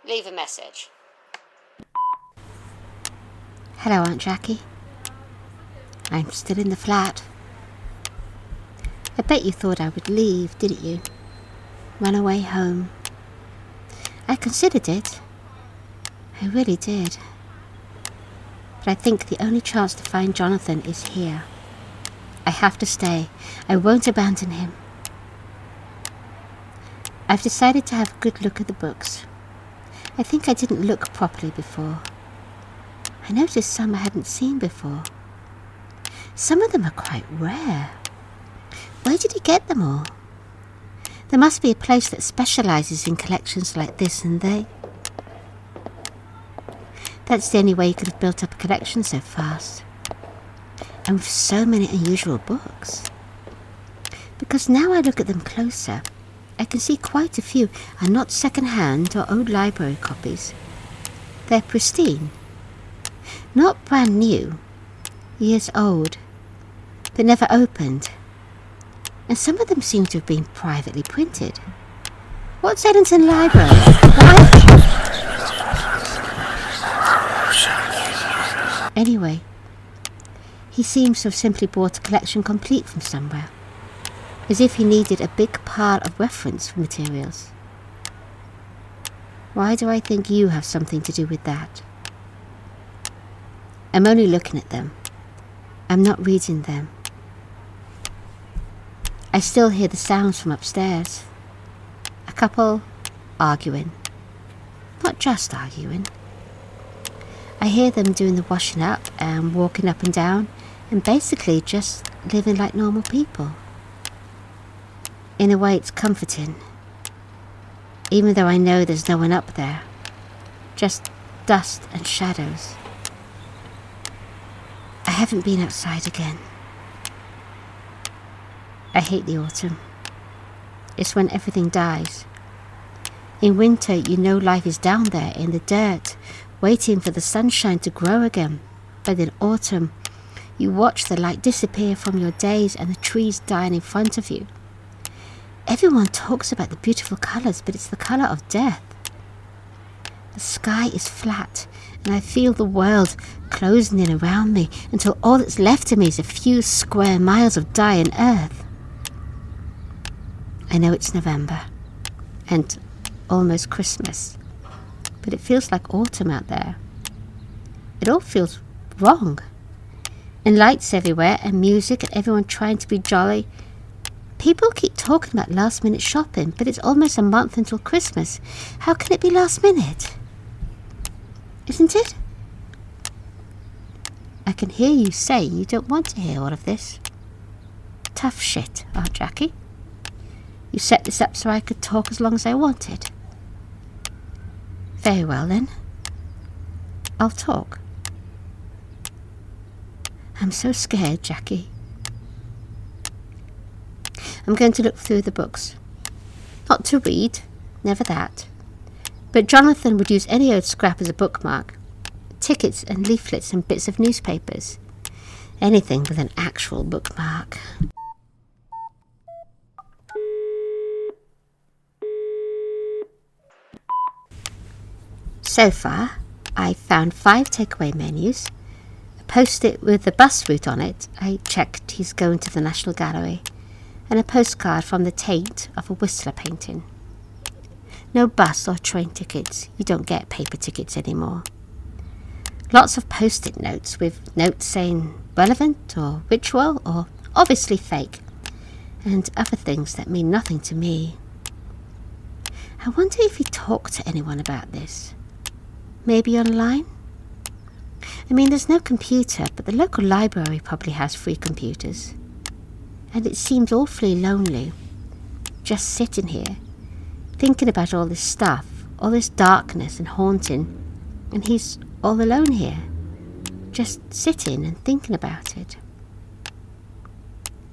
Leave a message. Hello, Aunt Jackie. I'm still in the flat. I bet you thought I would leave, didn't you? Run away home. I considered it. I really did. But I think the only chance to find Jonathan is here. I have to stay. I won't abandon him. I've decided to have a good look at the books. I think I didn't look properly before. I noticed some I hadn't seen before. Some of them are quite rare. Where did he get them all? There must be a place that specialises in collections like this, and that's the only way you could have built up a collection so fast. And with so many unusual books. Because now I look at them closer, I can see quite a few are not second-hand or old library copies. They're pristine. Not brand new, years old, but never opened. And some of them seem to have been privately printed. What's Eddington Library? Anyway, he seems to have simply bought a collection complete from somewhere, as if he needed a big pile of reference materials. Why do I think you have something to do with that? I'm only looking at them. I'm not reading them. I still hear the sounds from upstairs. A couple arguing. Not just arguing. I hear them doing the washing up and walking up and down and basically just living like normal people. In a way, it's comforting. Even though I know there's no one up there. Just dust and shadows. I haven't been outside again. I hate the autumn. It's when everything dies. In winter, you know life is down there in the dirt, waiting for the sunshine to grow again. But in autumn, you watch the light disappear from your days and the trees dying in front of you. Everyone talks about the beautiful colours, but it's the colour of death. The sky is flat, and I feel the world closing in around me until all that's left of me is a few square miles of dying earth. I know it's November, and almost Christmas, but it feels like autumn out there. It all feels wrong. And lights everywhere, and music, and everyone trying to be jolly. People keep talking about last-minute shopping, but it's almost a month until Christmas. How can it be last minute? Isn't it? I can hear you saying you don't want to hear all of this. Tough shit, Aunt Jackie. You set this up so I could talk as long as I wanted. Very well then. I'll talk. I'm so scared, Jackie. I'm going to look through the books. Not to read, never that. But Jonathan would use any old scrap as a bookmark. Tickets and leaflets and bits of newspapers. Anything with an actual bookmark. So far, I've found 5 takeaway menus, a post-it with the bus route on it, I checked he's going to the National Gallery, and a postcard from the taint of a Whistler painting. No bus or train tickets, you don't get paper tickets anymore. Lots of post-it notes with notes saying relevant or ritual or obviously fake, and other things that mean nothing to me. I wonder if he talked to anyone about this. Maybe online? I mean, there's no computer, but the local library probably has free computers. And it seems awfully lonely, just sitting here, thinking about all this stuff, all this darkness and haunting, and he's all alone here, just sitting and thinking about it.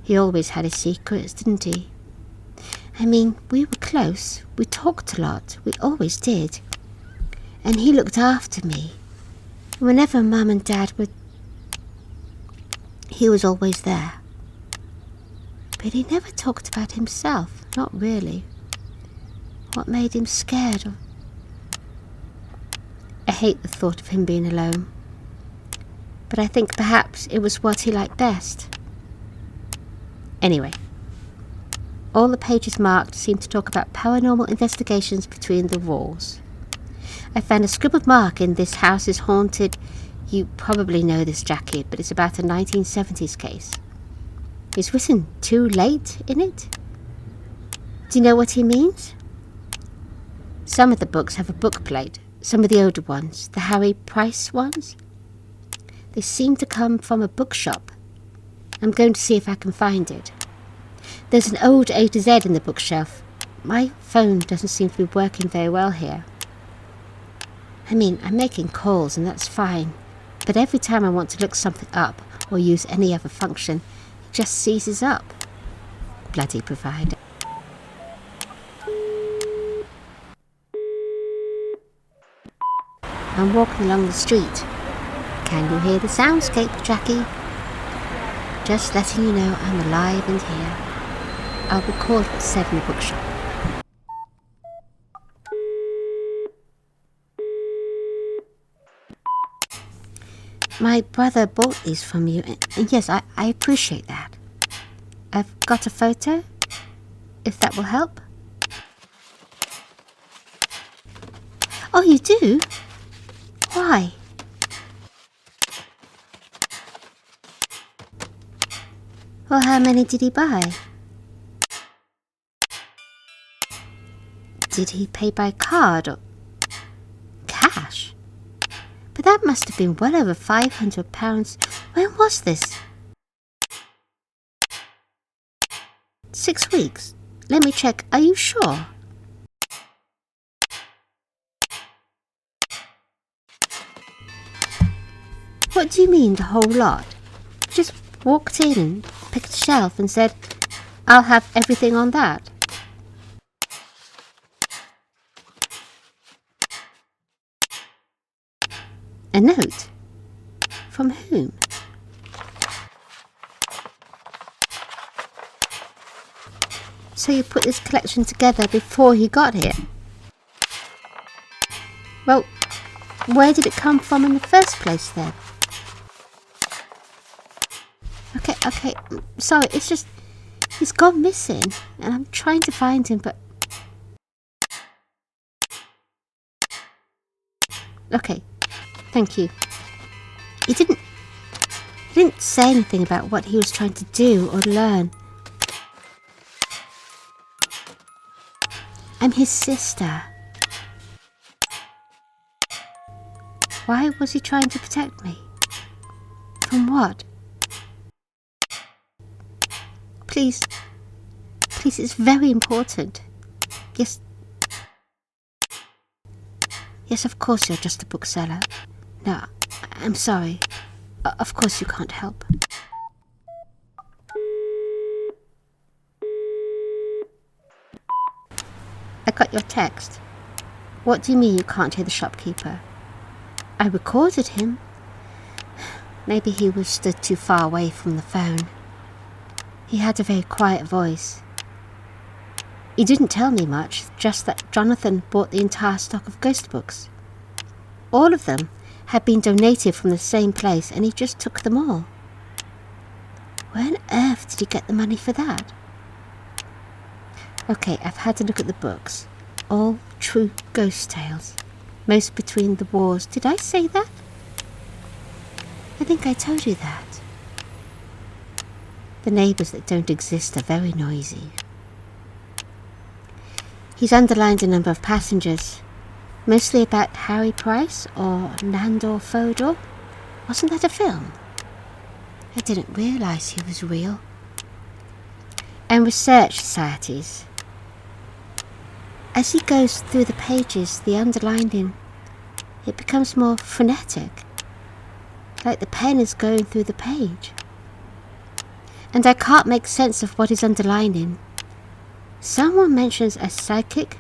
He always had his secrets, didn't he? I mean, we were close, we talked a lot, we always did. And he looked after me. Whenever Mum and Dad would, he was always there. But he never talked about himself, not really. What made him scared? I hate the thought of him being alone, but I think perhaps it was what he liked best. Anyway, all the pages marked seem to talk about paranormal investigations between the walls. I found a scribbled mark in "This house is haunted." You probably know this, Jackie, but it's about a 1970s case. He's written "too late" in it. Do you know what he means? Some of the books have a book plate, some of the older ones, the Harry Price ones. They seem to come from a bookshop. I'm going to see if I can find it. There's an old A to Z in the bookshelf. My phone doesn't seem to be working very well here. I mean, I'm making calls and that's fine, but every time I want to look something up or use any other function, it just seizes up. Bloody provider. I'm walking along the street. Can you hear the soundscape, Jackie? Just letting you know I'm alive and here. I'll record what's said in the bookshop. My brother bought these from you, and yes, I appreciate that. I've got a photo, if that will help. Oh, you do? Why? Well, how many did he buy? Did he pay by card or cash? But that must have been well over £500. When was this? 6 weeks. Let me check. Are you sure? What do you mean, the whole lot? Just walked in and picked a shelf and said, "I'll have everything on that." A note? From whom? So you put this collection together before he got here? Well, where did it come from in the first place then? Okay, sorry, it's just, he's gone missing, and I'm trying to find him, but... Okay, thank you. He didn't say anything about what he was trying to do or learn. I'm his sister. Why was he trying to protect me? From what? Please, it's very important. Yes, of course you're just a bookseller. No, I'm sorry. Of course you can't help. I got your text. What do you mean you can't hear the shopkeeper? I recorded him. Maybe he was stood too far away from the phone. He had a very quiet voice. He didn't tell me much, just that Jonathan bought the entire stock of ghost books. All of them had been donated from the same place, and he just took them all. Where on earth did he get the money for that? Okay, I've had a look at the books. All true ghost tales. Most between the wars. Did I say that? I think I told you that. The neighbours that don't exist are very noisy. He's underlined a number of passengers, mostly about Harry Price or Nandor Fodor. Wasn't that a film? I didn't realise he was real. And research societies. As he goes through the pages, the underlining, it becomes more frenetic, like the pen is going through the page. And I can't make sense of what he's underlining. Someone mentions a psychic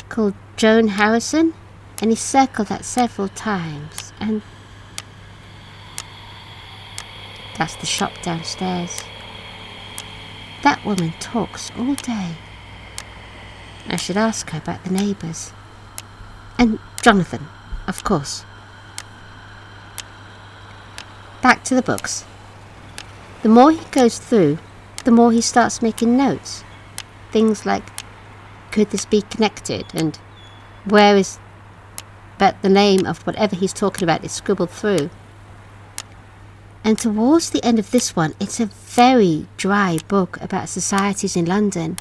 called Joan Harrison, and he circled that several times, and that's the shop downstairs. That woman talks all day. I should ask her about the neighbours. And Jonathan, of course. Back to the books. The more he goes through, the more he starts making notes. Things like, could this be connected? And where is... But the name of whatever he's talking about is scribbled through. And towards the end of this one, it's a very dry book about societies in London.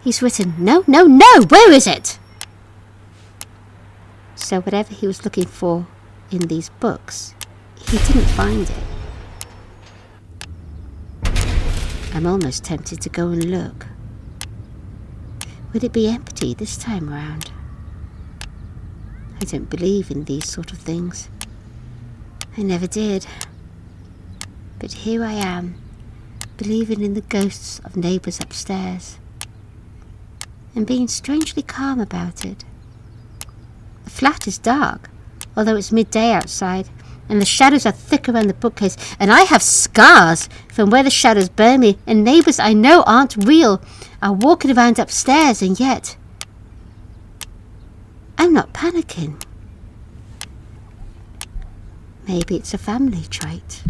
He's written, no, where is it? So whatever he was looking for in these books, he didn't find it. I'm almost tempted to go and look. Would it be empty this time round? I don't believe in these sort of things. I never did. But here I am, believing in the ghosts of neighbours upstairs, and being strangely calm about it. The flat is dark, although it's midday outside, and the shadows are thick around the bookcase, and I have scars from where the shadows burn me, and neighbours I know aren't real are walking around upstairs, and yet I'm not panicking. Maybe it's a family trait.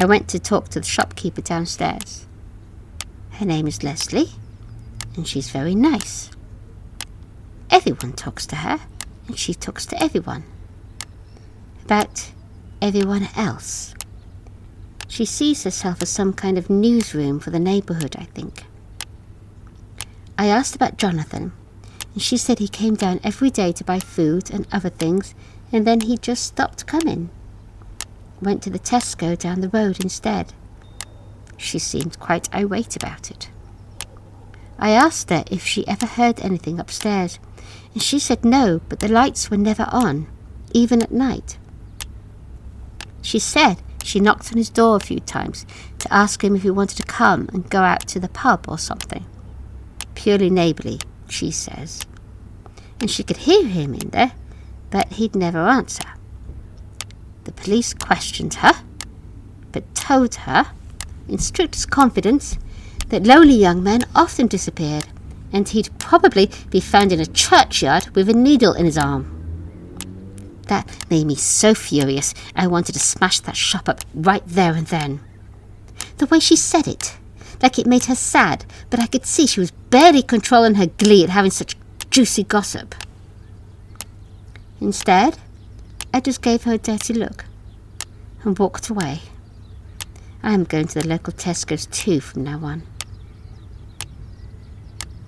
I went to talk to the shopkeeper downstairs. Her name is Leslie, and she's very nice. Everyone talks to her, and she talks to everyone. About everyone else. She sees herself as some kind of newsroom for the neighbourhood, I think. I asked about Jonathan, and she said he came down every day to buy food and other things, and then he just stopped coming. Went to the Tesco down the road instead. She seemed quite irate about it. I asked her if she ever heard anything upstairs, and she said no, but the lights were never on, even at night. She said she knocked on his door a few times to ask him if he wanted to come and go out to the pub or something. Purely neighbourly, she says. And she could hear him in there, but he'd never answer. The police questioned her, but told her, in strictest confidence, that lonely young men often disappeared, and he'd probably be found in a churchyard with a needle in his arm. That made me so furious, I wanted to smash that shop up right there and then. The way she said it, like it made her sad, but I could see she was barely controlling her glee at having such juicy gossip. Instead, I just gave her a dirty look and walked away. I am going to the local Tesco's too from now on.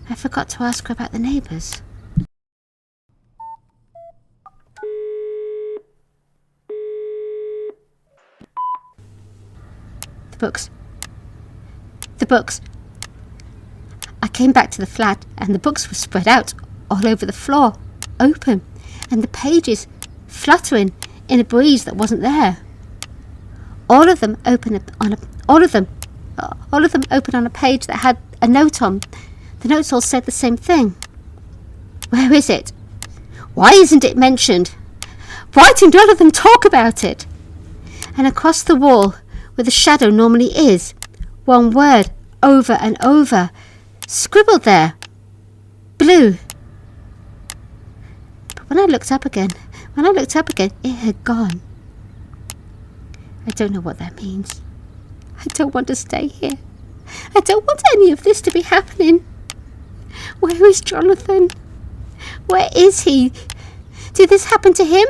I forgot to ask her about the neighbours. The books. I came back to the flat and the books were spread out all over the floor, open, and the pages fluttering in a breeze that wasn't there. All of them open on a page that had a note on. The notes all said the same thing. Where is it? Why isn't it mentioned? Why do none of them talk about it? And across the wall, where the shadow normally is, one word over and over, scribbled there, blue. But when I looked up again, it had gone. I don't know what that means. I don't want to stay here. I don't want any of this to be happening. Where is Jonathan? Where is he? Did this happen to him?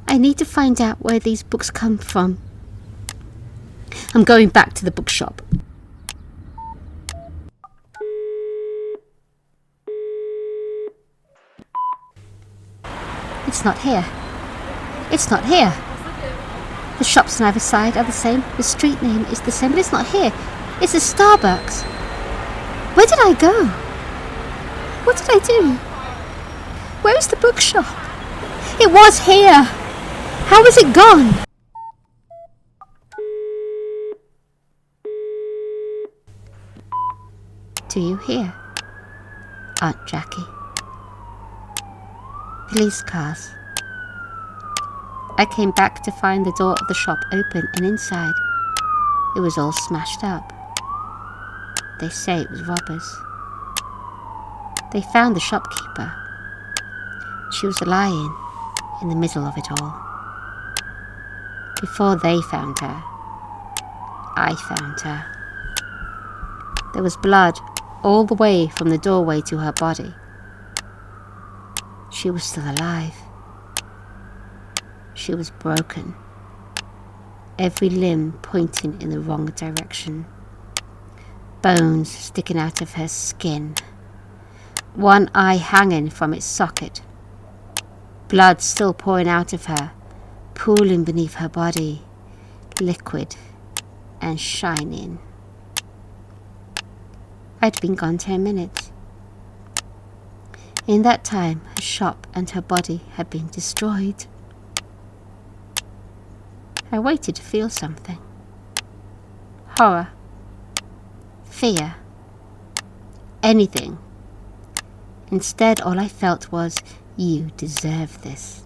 I need to find out where these books come from. I'm going back to the bookshop. It's not here. It's not here. The shops on either side are the same. The street name is the same, but it's not here. It's a Starbucks. Where did I go? What did I do? Where is the bookshop? It was here. How is it gone? Do you hear, Aunt Jackie? Police cars. I came back to find the door of the shop open, and inside it was all smashed up. They say it was robbers. They found the shopkeeper. She was lying in the middle of it all. Before they found her, I found her. There was blood all the way from the doorway to her body. She was still alive. She was broken, every limb pointing in the wrong direction, bones sticking out of her skin, one eye hanging from its socket, blood still pouring out of her, pooling beneath her body, liquid and shining. I'd been gone 10 minutes. In that time, her shop and her body had been destroyed. I waited to feel something. Horror. Fear. Anything. Instead, all I felt was, you deserve this.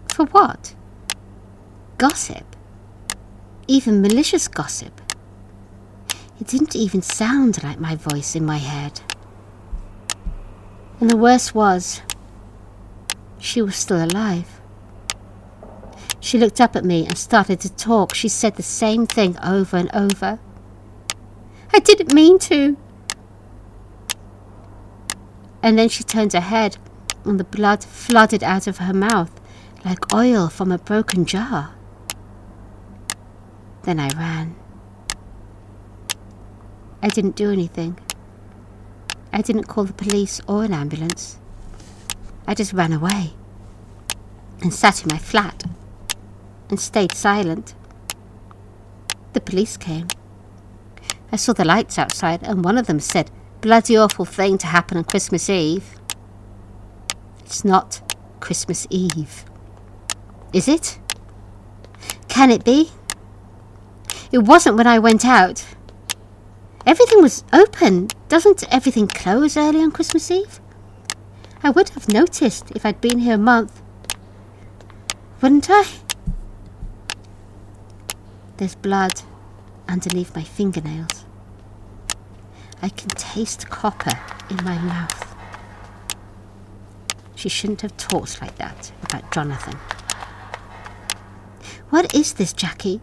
For what? Gossip. Even malicious gossip. It didn't even sound like my voice in my head. And the worst was, she was still alive. She looked up at me and started to talk. She said the same thing over and over. I didn't mean to. And then she turned her head and the blood flooded out of her mouth like oil from a broken jar. Then I ran. I didn't do anything. I didn't call the police or an ambulance. I just ran away and sat in my flat and stayed silent. The police came. I saw the lights outside and one of them said, "Bloody awful thing to happen on Christmas Eve." It's not Christmas Eve. Is it? Can it be? It wasn't when I went out. Everything was open. Doesn't everything close early on Christmas Eve? I would have noticed if I'd been here a month. Wouldn't I? There's blood underneath my fingernails. I can taste copper in my mouth. She shouldn't have talked like that about Jonathan. What is this, Jackie?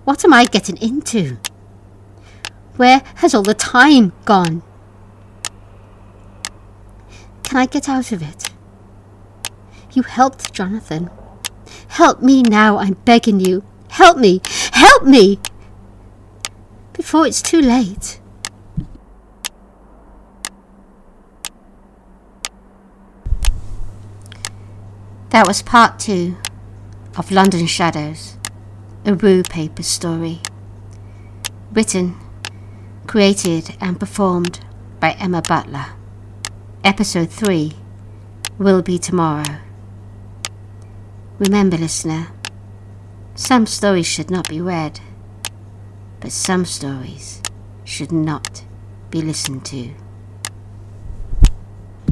What am I getting into? Where has all the time gone? Can I get out of it? You helped Jonathan. Help me now, I'm begging you. Help me! Help me! Before it's too late. That was part 2 of London Shadows, a Rue Paper story. Written, created and performed by Emma Butler. Episode 3 will be tomorrow. Remember, listener, some stories should not be read, but some stories should not be listened to.